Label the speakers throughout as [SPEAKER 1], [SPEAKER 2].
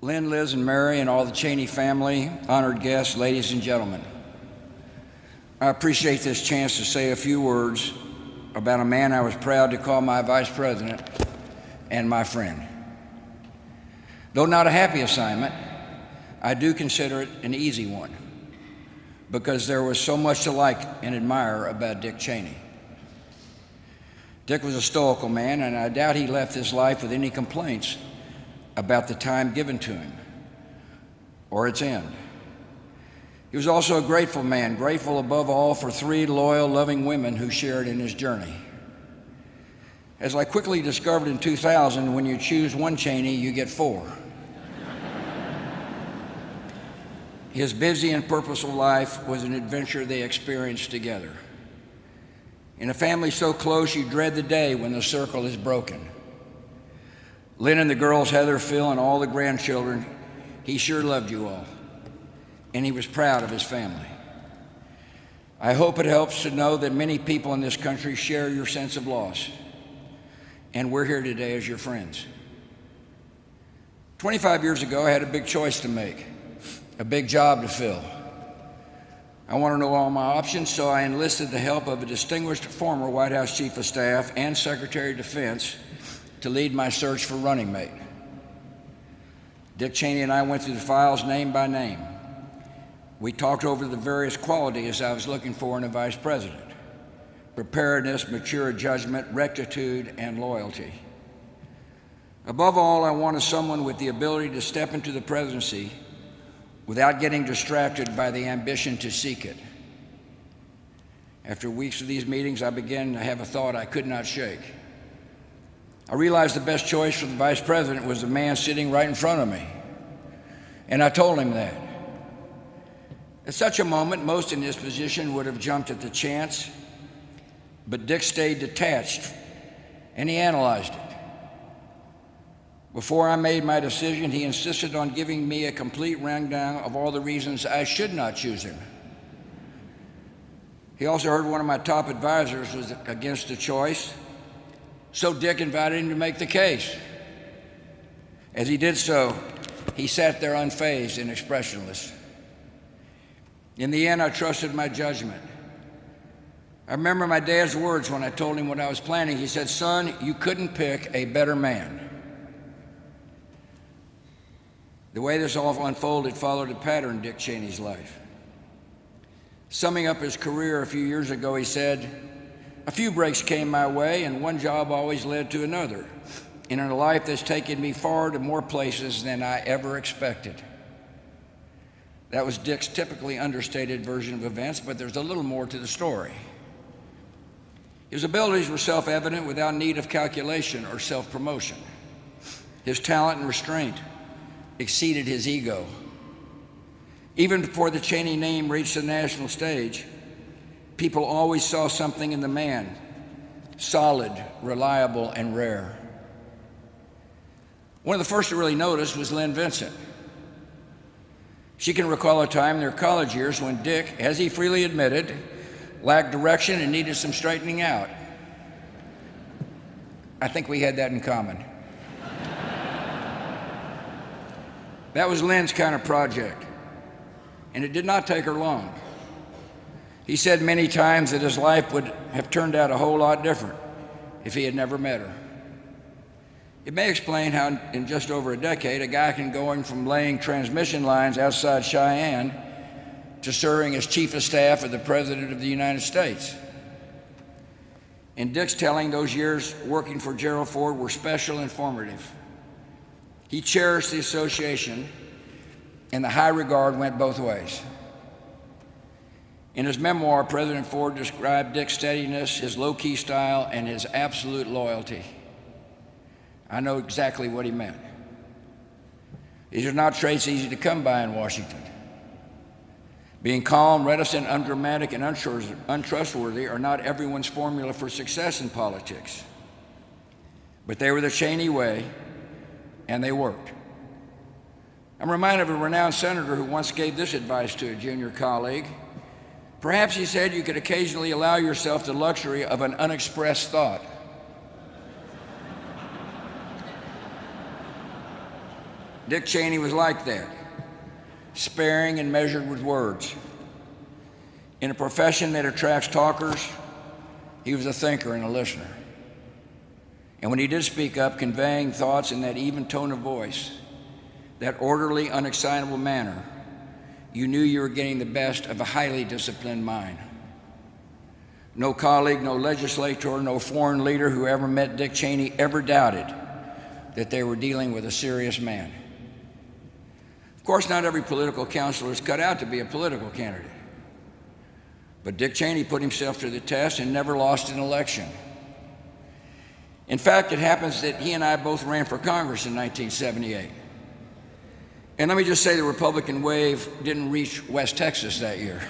[SPEAKER 1] Lynn, Liz, and Mary, and all the Cheney family, honored guests, ladies and gentlemen. I appreciate this chance to say a few words about a man I was proud to call my vice president and my friend. Though not a happy assignment, I do consider it an easy one because there was so much to like and admire about Dick Cheney. Dick was a stoical man, and I doubt he left his life with any complaints about the time given to him or its end. He was also a grateful man, grateful above all for 3 loyal, loving women who shared in his journey. As I quickly discovered in 2000, when you choose one Cheney, you get 4. His busy and purposeful life was an adventure they experienced together. In a family so close, you dread the day when the circle is broken. Lynn and the girls, Heather, Phil, and all the grandchildren, he sure loved you all, and he was proud of his family. I hope it helps to know that many people in this country share your sense of loss, and we're here today as your friends. 25 years ago, I had a big choice to make, a big job to fill. I want to know all my options, so I enlisted the help of a distinguished former White House Chief of Staff and Secretary of Defense to lead my search for running mate. Dick Cheney and I went through the files name by name. We talked over the various qualities I was looking for in a vice president: preparedness, mature judgment, rectitude, and loyalty. Above all, I wanted someone with the ability to step into the presidency without getting distracted by the ambition to seek it. After weeks of these meetings, I began to have a thought I could not shake. I realized the best choice for the vice president was the man sitting right in front of me, and I told him that. At such a moment, most in his position would have jumped at the chance, but Dick stayed detached, and he analyzed it. Before I made my decision, he insisted on giving me a complete rundown of all the reasons I should not choose him. He also heard one of my top advisors was against the choice, so Dick invited him to make the case. As he did so, he sat there unfazed and expressionless. In the end, I trusted my judgment. I remember my dad's words when I told him what I was planning. He said, "Son, you couldn't pick a better man." The way this all unfolded followed a pattern in Dick Cheney's life. Summing up his career a few years ago, he said, "A few breaks came my way, and one job always led to another, in a life that's taken me far to more places than I ever expected." That was Dick's typically understated version of events, but there's a little more to the story. His abilities were self-evident without need of calculation or self-promotion. His talent and restraint exceeded his ego. Even before the Cheney name reached the national stage, people always saw something in the man, solid, reliable, and rare. One of the first to really notice was Lynn Vincent. She can recall a time in their college years when Dick, as he freely admitted, lacked direction and needed some straightening out. I think we had that in common. That was Lynn's kind of project, and it did not take her long. He said many times that his life would have turned out a whole lot different if he had never met her. It may explain how in just over a decade, a guy can go from laying transmission lines outside Cheyenne to serving as Chief of Staff of the President of the United States. In Dick's telling, those years working for Gerald Ford were special and formative. He cherished the association, and the high regard went both ways. In his memoir, President Ford described Dick's steadiness, his low-key style, and his absolute loyalty. I know exactly what he meant. These are not traits easy to come by in Washington. Being calm, reticent, undramatic, and untrustworthy are not everyone's formula for success in politics. But they were the Cheney way, and they worked. I'm reminded of a renowned senator who once gave this advice to a junior colleague. Perhaps, he said, you could occasionally allow yourself the luxury of an unexpressed thought. Dick Cheney was like that, sparing and measured with words. In a profession that attracts talkers, he was a thinker and a listener. And when he did speak up, conveying thoughts in that even tone of voice, that orderly, unexcitable manner, you knew you were getting the best of a highly disciplined mind. No colleague, no legislator, no foreign leader who ever met Dick Cheney ever doubted that they were dealing with a serious man. Of course, not every political counselor is cut out to be a political candidate. But Dick Cheney put himself to the test and never lost an election. In fact, it happens that he and I both ran for Congress in 1978. And let me just say the Republican wave didn't reach West Texas that year.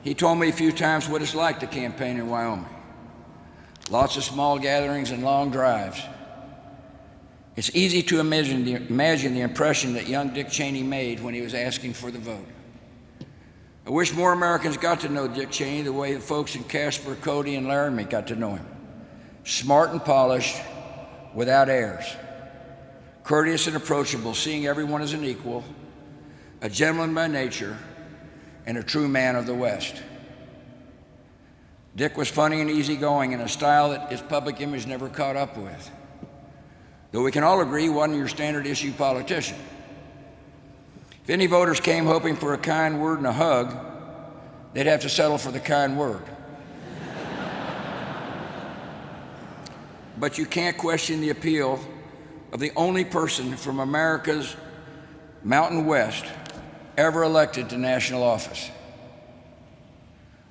[SPEAKER 1] He told me a few times what it's like to campaign in Wyoming. Lots of small gatherings and long drives. It's easy to imagine the impression that young Dick Cheney made when he was asking for the vote. I wish more Americans got to know Dick Cheney the way the folks in Casper, Cody, and Laramie got to know him. Smart and polished, without airs. Courteous and approachable, seeing everyone as an equal, a gentleman by nature, and a true man of the West. Dick was funny and easygoing in a style that his public image never caught up with. Though we can all agree he wasn't your standard issue politician. If any voters came hoping for a kind word and a hug, they'd have to settle for the kind word. But you can't question the appeal of the only person from America's Mountain West ever elected to national office.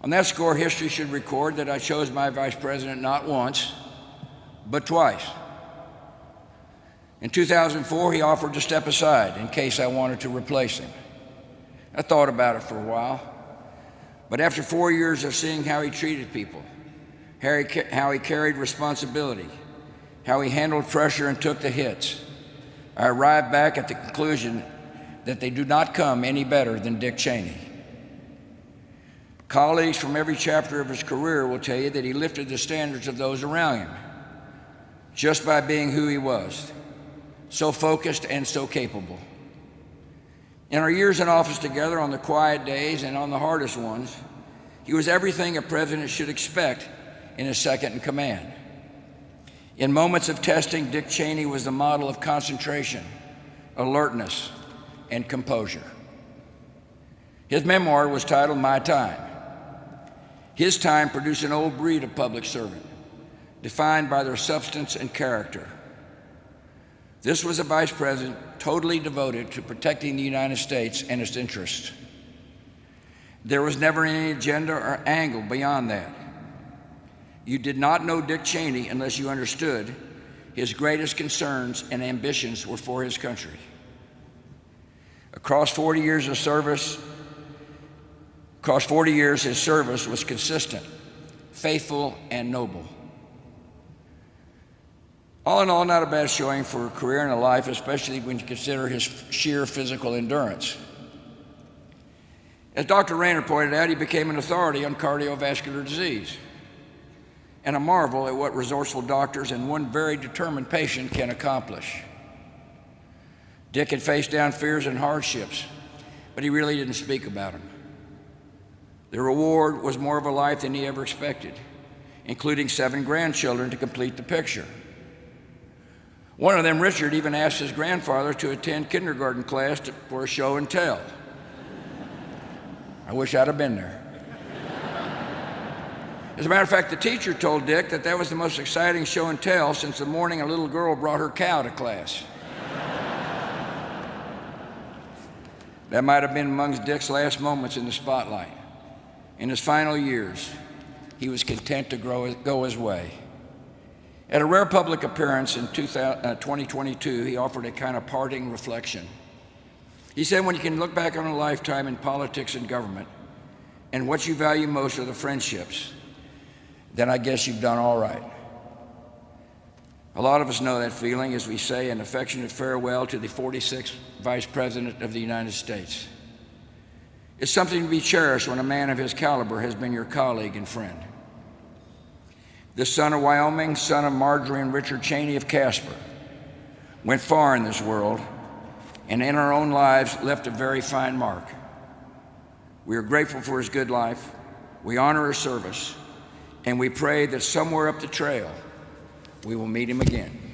[SPEAKER 1] On that score, history should record that I chose my vice president not once, but twice. In 2004, he offered to step aside in case I wanted to replace him. I thought about it for a while, but after 4 years of seeing how he treated people, how he carried responsibility, how he handled pressure and took the hits, I arrived back at the conclusion that they do not come any better than Dick Cheney. Colleagues from every chapter of his career will tell you that he lifted the standards of those around him just by being who he was, so focused and so capable. In our years in office together, on the quiet days and on the hardest ones, he was everything a president should expect in a second in command. In moments of testing, Dick Cheney was the model of concentration, alertness, and composure. His memoir was titled My Time. His time produced an old breed of public servant, defined by their substance and character. This was a vice president totally devoted to protecting the United States and its interests. There was never any agenda or angle beyond that. You did not know Dick Cheney unless you understood his greatest concerns and ambitions were for his country. Across 40 years, his service was consistent, faithful, and noble. All in all, not a bad showing for a career and a life, especially when you consider his sheer physical endurance. As Dr. Rayner pointed out, he became an authority on cardiovascular disease and a marvel at what resourceful doctors and one very determined patient can accomplish. Dick had faced down fears and hardships, but he really didn't speak about them. The reward was more of a life than he ever expected, including 7 grandchildren to complete the picture. One of them, Richard, even asked his grandfather to attend kindergarten class for a show and tell. I wish I'd have been there. As a matter of fact, the teacher told Dick that was the most exciting show and tell since the morning a little girl brought her cow to class. That might have been amongst Dick's last moments in the spotlight. In his final years, he was content to go his way. At a rare public appearance in 2022, he offered a kind of parting reflection. He said, when you can look back on a lifetime in politics and government, and what you value most are the friendships, then I guess you've done all right. A lot of us know that feeling as we say an affectionate farewell to the 46th Vice President of the United States. It's something to be cherished when a man of his caliber has been your colleague and friend. The son of Wyoming, son of Marjorie and Richard Cheney of Casper, went far in this world, and in our own lives left a very fine mark. We are grateful for his good life, we honor his service, and we pray that somewhere up the trail we will meet him again.